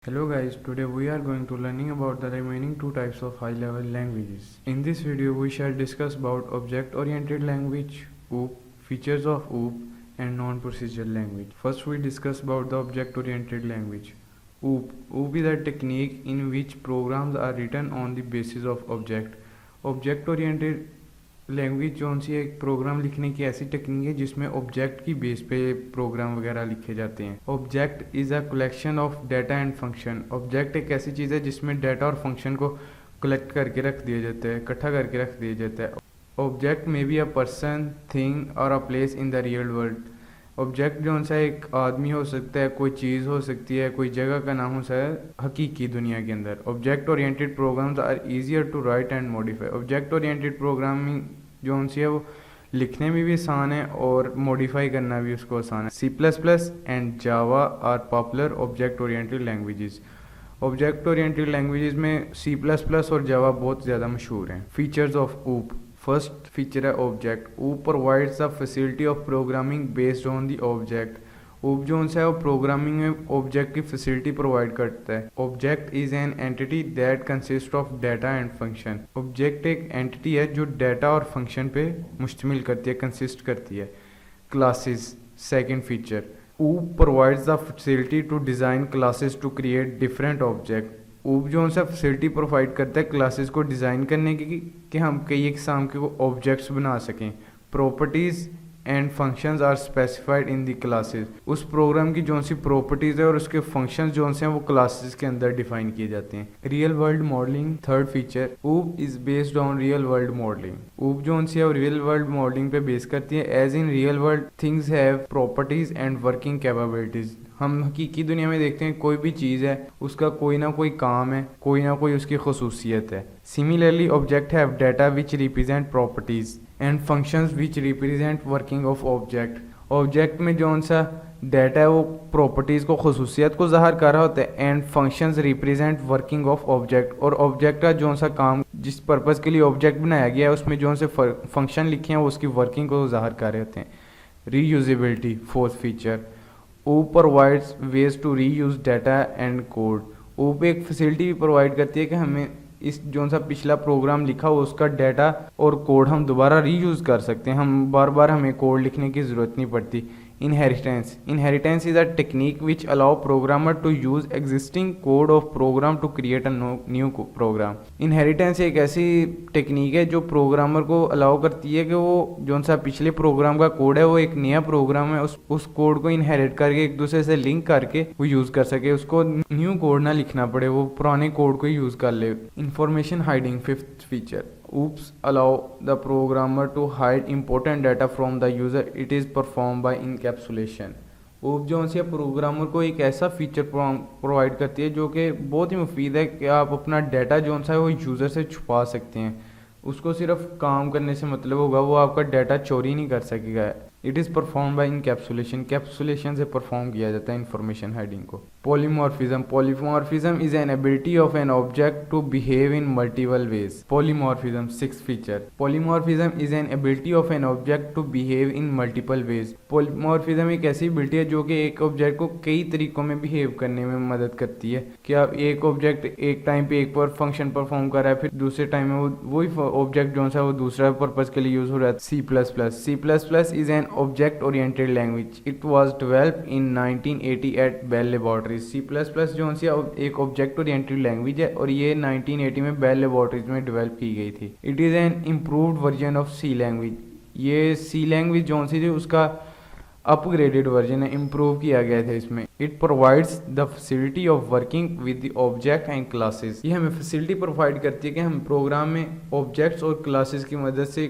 Hello guys, today we are going to learning about the remaining two types of high level languages. In this video we shall discuss about object oriented language, OOP, features of OOP and non-procedural language. First we discuss about the object oriented language. OOP. OOP is a technique in which programs are written on the basis of object. Object oriented language जो सी एक programme लिखने की ऐसी technique है जिसमें object की base पे programme वगैरह लिखे जाते हैं. Object is a collection of data and function. Object एक ऐसी चीज़ है जिसमें डाटा और फंक्शन को कलेक्ट करके रख दिया जाता है, इकट्ठा करके रख दिया जाता है. ऑब्जेक्ट में बी अ पर्सन, थिंग और a place in the real world. Object जो सा एक आदमी हो सकता है, कोई चीज़ हो सकती है, कोई जगह का नाम हो सकता है हकीकी दुनिया के अंदर. Object oriented programs are easier to write and modify. Object oriented programming जो सी है वो लिखने में भी आसान है और मॉडिफाई करना भी उसको आसान है. C++ and Java are popular object oriented languages. Object oriented languages में C++ और जावा बहुत ज़्यादा मशहूर हैं. Features of OOP. First feature है object. OOP provides the facility of programming based on the object. OOP जो है वो प्रोग्रामिंग में ऑब्जेक्ट की फैसिलिटी प्रोवाइड करता है. Object is an entity that consist of data and function. Object एक entity है जो डाटा और फंक्शन पे मुश्तमिल करती है, कंसिस्ट करती है. Classes. Second feature. OOP provides the facility to design classes to create different object. OOP जो है फैसिलिटी प्रोवाइड करता है क्लासेस को डिज़ाइन करने की कि हम कई एक किस्म के ऑब्जेक्ट्स बना सकें. Properties and functions are specified in the classes. उस प्रोग्राम की जो सी प्रॉपर्टीज़ है और उसके फंक्शंस जो से हैं वो क्लासेस के अंदर डिफाइन किए जाते हैं. Real world modelling. Third feature. OOP is based on real world modelling. OOP जो सी है वो रियल वर्ल्ड मॉडलिंग पे बेस करती है. As in real world things have properties and working capabilities. हम हकीकी दुनिया में देखते हैं कोई भी चीज़ है उसका कोई ना कोई काम है, कोई ना कोई उसकी खसूसियत है. Similarly object have data which represent properties and functions which represent working of object. Object में जो सा डाटा है वो प्रॉपर्टीज़ को, खसूसियत को ज़ाहिर कर रहा होता है and functions represent working of object. और ऑब्जेक्ट का जो सा काम, जिस पर्पज़ के लिए ऑब्जेक्ट बनाया गया है उसमें जो से फंक्शन लिखे हैं वो उसकी वर्किंग को ज़ाहिर कर रहे होते हैं. Reusability. Fourth feature. OOP provides ways to reuse data and code. OOP एक फैसिलिटी भी प्रोवाइड करती है कि हमें इस जो सा पिछला प्रोग्राम लिखा हो उसका डाटा और कोड हम दोबारा रीयूज़ कर सकते हैं. हम बार बार हमें कोड लिखने की ज़रूरत नहीं पड़ती. Inheritance. Inheritance is a technique which allow programmer to use existing code of program to create a new program. Inheritance एक ऐसी टेक्निक है जो प्रोग्रामर को अलाउ करती है कि वो जो सा पिछले प्रोग्राम का कोड है वो एक नया प्रोग्राम है उस कोड को इनहेरिट करके एक दूसरे से लिंक करके वो यूज़ कर सके, उसको न्यू कोड ना लिखना पड़े, वो पुराने कोड को ही यूज़ कर ले. Information hiding. Fifth feature. OOPs allow the programmer to hide important data from the user. It is performed by encapsulation. OOP जो है प्रोग्रामर को एक ऐसा फीचर प्रोवाइड करती है जो कि बहुत ही मुफीद है कि आप अपना डाटा जो है वो यूज़र से छुपा सकते हैं. उसको सिर्फ काम करने से मतलब होगा, वो आपका डाटा चोरी नहीं कर सकेगा. It is perform by encapsulation. Capsulation से परफॉर्म किया जाता है इंफॉर्मेशन हाइडिंग को. Polymorphism. Polymorphism is an ability of an object to behave in multiple ways. Polymorphism. Six feature. Polymorphism is an ability of an object to behave in multiple ways. Polymorphism एक ऐसी ability है जो कि एक object को कई तरीकों में बिहेव करने में मदद करती है. कि आप एक ऑब्जेक्ट एक टाइम पे एक पर फंक्शन परफॉर्म कर रहा है, फिर दूसरे टाइम में वही ऑब्जेक्ट जो है वो दूसरा पर्पज के लिए यूज हो रहा है. C++ is an object oriented language. It was developed in 1980 at Bell Laboratories. C++ जो है एक ऑब्जेक्ट ओरिएंटेड लैंग्वेज है और ये 1980 में बेल लेबोरेटरीज में डेवलप की गई थी. It is an improved version of C language. ये C लैंग्वेज जो थी उसका अपग्रेडेड वर्जन है, इम्प्रूव किया गया था इसमें. It provides the facility of working with the object and classes. ये हमें फैसिलिटी प्रोवाइड करती है कि हम प्रोग्राम में ऑब्जेक्ट्स और क्लासेस की मदद से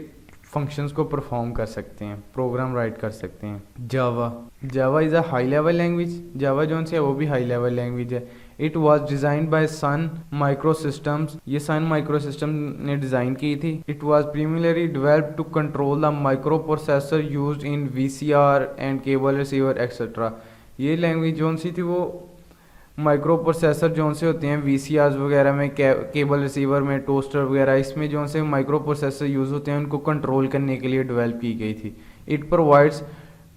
फंक्शंस को परफॉर्म कर सकते हैं, प्रोग्राम राइट कर सकते हैं. Java. Java is a high level language. Java जो है वो भी हाई लेवल लैंग्वेज है. It was designed by Sun Microsystems. ये सन माइक्रो सिस्टम ने डिज़ाइन की थी. It was premierly developed to control the microprocessor use in VCR and cable receiver etcetera. ये लैंग्वेज जो C थी वो micro processor जो से होते हैं VCRs वगैरह में, केबल रिसीवर में, टोस्टर वगैरह, इसमें जो से माइक्रो प्रोसेसर यूज़ होते हैं उनको कंट्रोल करने के लिए डेवलप की गई थी. It provides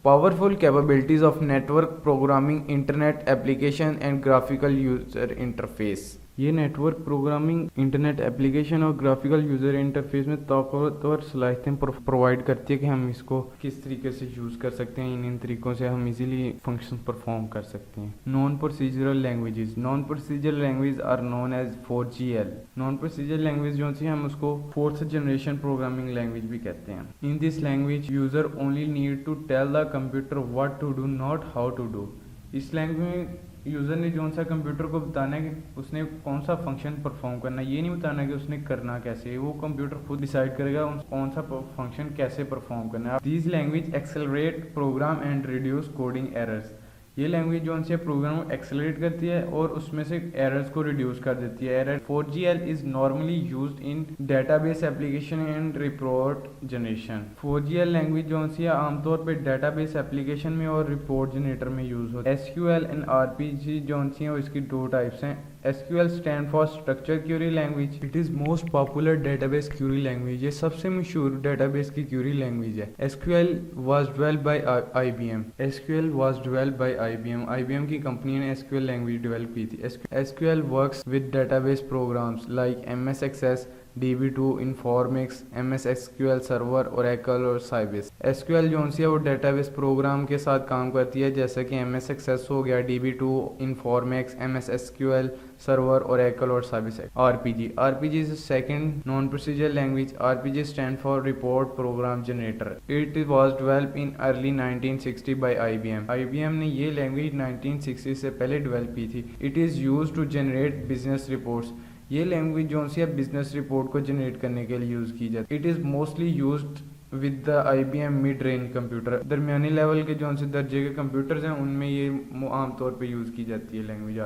Powerful capabilities of network programming, internet application and graphical user interface. ये नेटवर्क प्रोग्रामिंग, इंटरनेट एप्लीकेशन और ग्राफिकल यूज़र इंटरफेस में ताकतवर सलाहियतें प्रोवाइड करती है कि हम इसको किस तरीके से यूज़ कर सकते हैं। इन तरीक़ों से हम इजीली फंक्शन परफॉर्म कर सकते हैं। Non procedural languages. Non procedural language are known as 4GL। Non procedural language जो सी हम उसको फोर्थ जनरेशन प्रोग्रामिंग लैंग्वेज भी कहते हैं। In this language user only need to tell the computer what to do, not how to do. इस language में user ने जो सा कंप्यूटर को बताना है कि उसने कौन सा फंक्शन परफॉर्म करना है, ये नहीं बताना कि उसने करना कैसे है। वो कंप्यूटर खुद डिसाइड करेगा कौन सा फंक्शन कैसे परफॉर्म करना है। This language accelerate program and reduce coding errors. ये लैंग्वेज जो उनसे प्रोग्राम को एक्सेलरेट करती है और उसमें से एरर्स को रिड्यूस कर देती है। Error 4GL is normally used in database application and report generation. 4GL language जो सी आमतौर पे डेटाबेस एप्लीकेशन में और रिपोर्ट जनरेटर में यूज होती है। SQL एंड RPG जो सी है इसकी दो टाइप्स हैं। SQL stand for structure query language. It is most popular database query language. ये सबसे मशहूर डेटाबेस की क्यूरी लैंग्वेज है। SQL was developed by IBM। SQL was developed by IBM। IBM की कंपनी ने SQL लैंग्वेज डेवलप की थी। SQL works with database programs like MS Access, DB2, Informix, MS SQL server, Oracle और Sybase। SQL जो है वो database program के साथ काम करती है, जैसे कि MS Access हो गया, DB2, Informix, MS SQL server, Oracle और Sybase। RPG is the second non-procedural language. RPG stand for Report Program Generator. It was developed in early 1960 by IBM. IBM ने ये लैंग्वेज 1960 से पहले डेवलप की थी। It is used to generate business reports. ये language जो सी है बिजनेस रिपोर्ट को जनरेट करने के लिए यूज़ की जाती है। It is mostly used with the IBM mid range computer. दरमियानी लेवल के जो से दर्जे के कंप्यूटर्स हैं उनमें ये आमतौर पे यूज़ की जाती है लैंग्वेज।